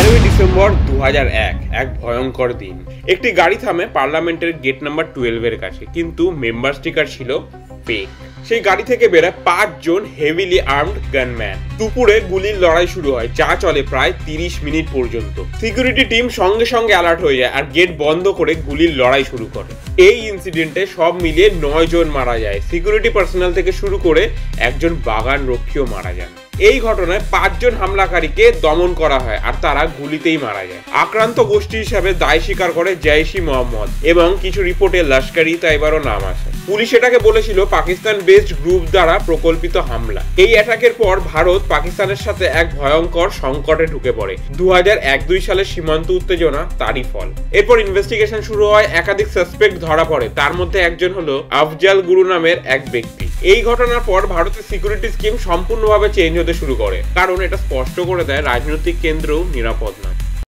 12 December 2001 এক ভয়ঙ্কর দিন। একটি গাড়ি থামে পার্লামেন্টের গেট নাম্বার 12 এর কাছে, কিন্তু মেম্বার স্টিকার ছিল ফেক। সেই গাড়ি থেকে বেরোয় 5 জন হেভিলি আর্মড গানম্যান। দুপুরে গুলির লড়াই শুরু হয়, যা চলে প্রায় 30 মিনিট পর্যন্ত। সিকিউরিটি টিম সঙ্গে সঙ্গে অ্যালার্ট হয়ে যায় আর গেট বন্ধ করে গুলির লড়াই শুরু করে। এই ইনসিডেন্টে সব মিলিয়ে 9 জন মারা যায়। সিকিউরিটি পার্সোনাল থেকে শুরু করে একজন বাগান রক্ষীও মারা যান। এই ঘটনায় 5 জন হামলাকারীকে দমন করা হয় আর তারা গুলিতেই মারা যায়। আক্রান্ত গোষ্ঠী হিসাবে দায় স্বীকার করে জৈশ-ই-মোহাম্মদ এবং কিছু রিপোর্টে লস্কর-ই-তৈয়বারও নাম আসে। পুলিশ এটাকে বলেছিল পাকিস্তান বেসড গ্রুপ দ্বারা প্রকল্পিত হামলা। এই অ্যাটাকের পর ভারত পাকিস্তানের সাথে এক ভয়ঙ্কর সংকটে ঢুকে পড়ে। 2001-2 সালের সীমান্ত উত্তেজনা তারই ফল। এরপর ইনভেস্টিগেশন শুরু হয়, একাধিক সাসপেক্ট ধরা পড়ে। তার মধ্যে একজন হলো আফজাল গুরু নামের এক ব্যক্তি। এই ঘটনার পর ভারতের সিকিউরিটি স্কিম সম্পূর্ণভাবে চেঞ্জ হতে শুরু করে, কারণ এটা স্পষ্ট করে দেয় রাজনৈতিক কেন্দ্রও নিরাপদ নয়।